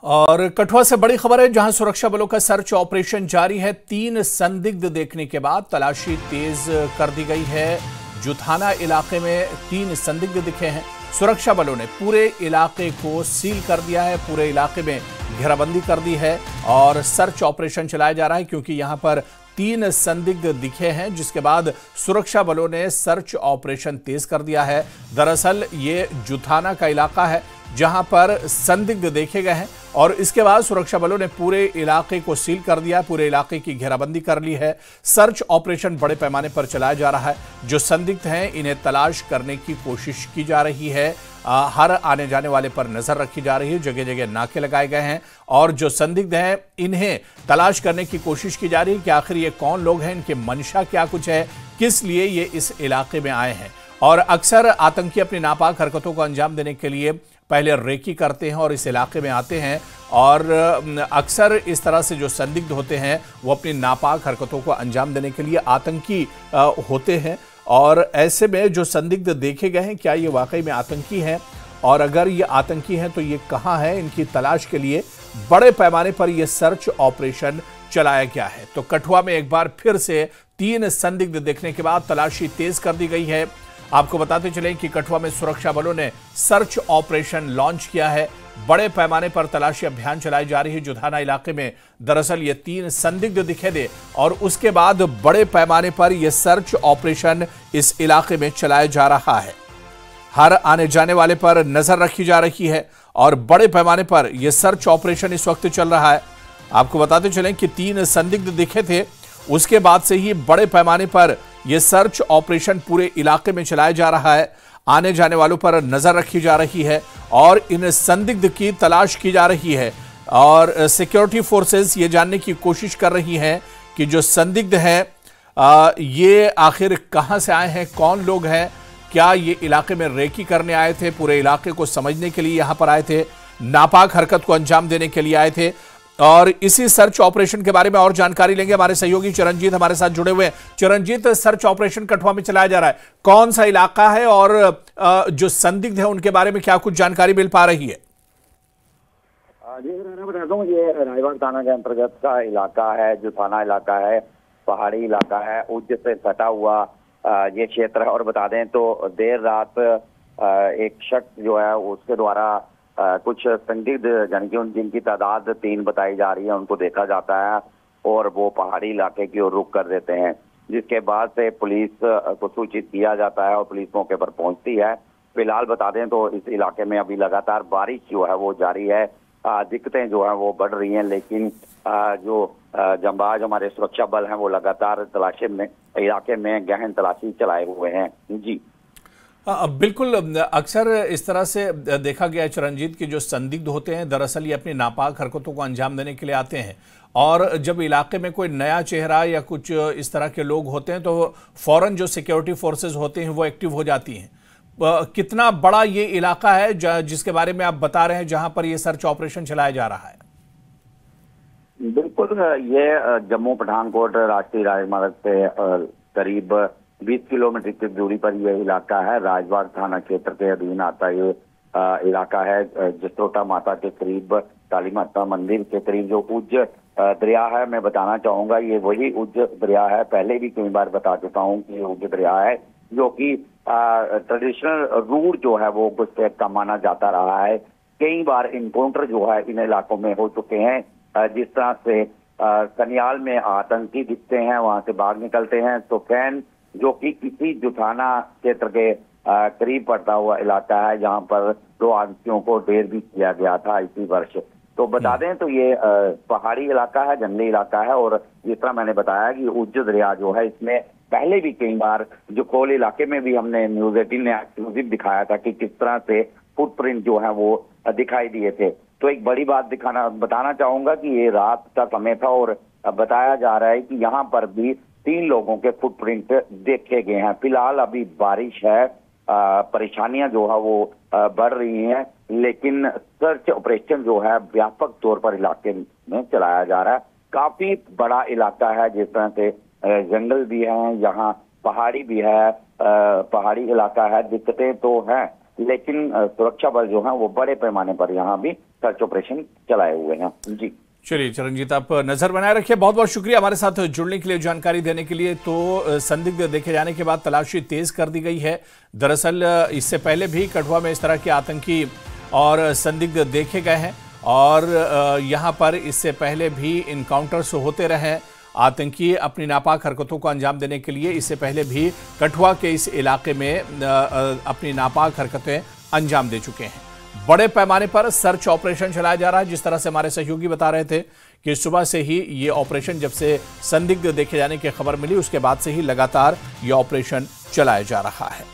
और कठुआ से बड़ी खबर है, जहां सुरक्षा बलों का सर्च ऑपरेशन जारी है। 3 संदिग्ध देखने के बाद तलाशी तेज कर दी गई है। जुथाना इलाके में 3 संदिग्ध दिखे हैं। सुरक्षा बलों ने पूरे इलाके को सील कर दिया है, पूरे इलाके में घेराबंदी कर दी है और सर्च ऑपरेशन चलाया जा रहा है, क्योंकि यहां पर 3 संदिग्ध दिखे हैं, जिसके बाद सुरक्षा बलों ने सर्च ऑपरेशन तेज कर दिया है। दरअसल ये जुथाना का इलाका है जहां पर संदिग्ध देखे गए हैं और इसके बाद सुरक्षा बलों ने पूरे इलाके को सील कर दिया, पूरे इलाके की घेराबंदी कर ली है। सर्च ऑपरेशन बड़े पैमाने पर चलाया जा रहा है। जो संदिग्ध हैं इन्हें तलाश करने की कोशिश की जा रही है। हर आने जाने वाले पर नजर रखी जा रही है, जगह जगह नाके लगाए गए हैं और जो संदिग्ध हैं इन्हें तलाश करने की कोशिश की जा रही है कि आखिर ये कौन लोग हैं, इनके मंशा क्या कुछ है, किस लिए ये इस इलाके में आए हैं। और अक्सर आतंकी अपनी नापाक हरकतों को अंजाम देने के लिए पहले रेकी करते हैं और इस इलाके में आते हैं और अक्सर इस तरह से जो संदिग्ध होते हैं वो अपनी नापाक हरकतों को अंजाम देने के लिए आतंकी होते हैं। और ऐसे में जो संदिग्ध देखे गए हैं, क्या ये वाकई में आतंकी हैं, और अगर ये आतंकी हैं तो ये कहां है, इनकी तलाश के लिए बड़े पैमाने पर यह सर्च ऑपरेशन चलाया गया है। तो कठुआ में एक बार फिर से 3 संदिग्ध देखने के बाद तलाशी तेज कर दी गई है। आपको बताते चलें कि कठुआ में सुरक्षा बलों ने सर्च ऑपरेशन लॉन्च किया है। बड़े पैमाने पर तलाशी अभियान चलाई जा रही है जुथाना इलाके में। दरअसल ये 3 संदिग्ध दिखे थे और उसके बाद बड़े पैमाने पर यह सर्च ऑपरेशन इस इलाके में चलाया जा रहा है। हर आने जाने वाले पर नजर रखी जा रही है और बड़े पैमाने पर यह सर्च ऑपरेशन इस वक्त चल रहा है। आपको बताते चलें कि 3 संदिग्ध दिखे थे, उसके बाद से ही बड़े पैमाने पर यह सर्च ऑपरेशन पूरे इलाके में चलाया जा रहा है। आने जाने वालों पर नजर रखी जा रही है और इन संदिग्ध की तलाश की जा रही है और सिक्योरिटी फोर्सेस ये जानने की कोशिश कर रही हैं कि जो संदिग्ध हैं ये आखिर कहां से आए हैं, कौन लोग हैं, क्या ये इलाके में रेकी करने आए थे, पूरे इलाके को समझने के लिए यहां पर आए थे, नापाक हरकत को अंजाम देने के लिए आए थे। और इसी सर्च ऑपरेशन के बारे में और जानकारी लेंगे, हमारे सहयोगी चिरंजीत हमारे साथ जुड़े हुए हैं। चिरंजीत, सर्च ऑपरेशन कठुआ में चलाया जा रहा है, कौन सा इलाका है और जो संदिग्ध है उनके बारे में क्या कुछ जानकारी मिल पा रही है? जी मैं बता दूं, ये रायबाग थाना के अंतर्गत का इलाका है, जो थाना इलाका है, पहाड़ी इलाका है, उज्ज से सटा हुआ ये क्षेत्र है। और बता दें तो देर रात एक शख्स जो है उसके द्वारा कुछ संदिग्ध यानी कि जिनकी तादाद 3 बताई जा रही है उनको देखा जाता है और वो पहाड़ी इलाके की ओर रुख कर देते हैं, जिसके बाद से पुलिस को सूचित किया जाता है और पुलिस मौके पर पहुंचती है। फिलहाल बता दें तो इस इलाके में अभी लगातार बारिश जो है वो जारी है, दिक्कतें जो है वो बढ़ रही हैं, लेकिन जो जंबाज हमारे सुरक्षा बल हैं वो लगातार तलाशी में इलाके में गहन तलाशी चलाए हुए हैं। जी बिल्कुल, अक्सर इस तरह से देखा गया है चिरंजीत कि जो संदिग्ध होते हैं दरअसल ये अपनी नापाक हरकतों को अंजाम देने के लिए आते हैं और जब इलाके में कोई नया चेहरा या कुछ इस तरह के लोग होते हैं तो फौरन जो सिक्योरिटी फोर्सेस होते हैं वो एक्टिव हो जाती हैं। कितना बड़ा ये इलाका है जिसके बारे में आप बता रहे हैं जहां पर ये सर्च ऑपरेशन चलाया जा रहा है? बिल्कुल, ये जम्मू पठानकोट राष्ट्रीय राजमार्ग से करीब 20 किलोमीटर की दूरी पर यह इलाका है। राजबाग थाना क्षेत्र के अधीन आता ये इलाका है। जसोटा माता के करीब, काली माता मंदिर के करीब जो उज्ज दरिया है, मैं बताना चाहूंगा ये वही उज्ज दरिया है। पहले भी कई बार बता चुका हूँ कि ये उज्ज दरिया है जो कि ट्रेडिशनल रूट जो है वो घुसपैठ का माना जाता रहा है। कई बार इनकाउंटर जो है इन इलाकों में हो चुके हैं। जिस तरह से कनियाल में आतंकी दिखते हैं, वहां से भाग निकलते हैं, तो फैन जो कि इसी जुथाना क्षेत्र के करीब पड़ता हुआ इलाका है, जहां पर 2 आतंकियों को ढेर भी किया गया था इसी वर्ष। तो बता दें तो ये पहाड़ी इलाका है, जंगली इलाका है और जिस तरह मैंने बताया कि उज्ज दरिया जो है इसमें पहले भी कई बार जो कोल इलाके में भी हमने न्यूज़ 18 ने एक्सक्लूसिव दिखाया था कि किस तरह से फुटप्रिंट जो है वो दिखाई दिए थे। तो एक बड़ी बात बताना चाहूंगा कि ये रात का समय था और बताया जा रहा है कि यहाँ पर भी 3 लोगों के फुटप्रिंट देखे गए हैं। फिलहाल अभी बारिश है, परेशानियां जो है वो बढ़ रही हैं, लेकिन सर्च ऑपरेशन जो है व्यापक तौर पर इलाके में चलाया जा रहा है। काफी बड़ा इलाका है, जिस तरह से जंगल भी है, यहाँ पहाड़ी भी है, पहाड़ी इलाका है, दिक्कतें तो हैं, लेकिन सुरक्षा बल जो है वो बड़े पैमाने पर यहाँ भी सर्च ऑपरेशन चलाए हुए हैं। जी चलिए चरणजीत, आप नजर बनाए रखिए। बहुत बहुत शुक्रिया हमारे साथ जुड़ने के लिए, जानकारी देने के लिए। तो संदिग्ध देखे जाने के बाद तलाशी तेज कर दी गई है। दरअसल इससे पहले भी कठुआ में इस तरह के आतंकी और संदिग्ध देखे गए हैं और यहां पर इससे पहले भी इनकाउंटर्स होते रहे। आतंकी अपनी नापाक हरकतों को अंजाम देने के लिए इससे पहले भी कठुआ के इस इलाके में अपनी नापाक हरकतें अंजाम दे चुके हैं। बड़े पैमाने पर सर्च ऑपरेशन चलाया जा रहा है। जिस तरह से हमारे सहयोगी बता रहे थे कि सुबह से ही ये ऑपरेशन, जब से संदिग्ध देखे जाने की खबर मिली उसके बाद से ही लगातार ये ऑपरेशन चलाया जा रहा है।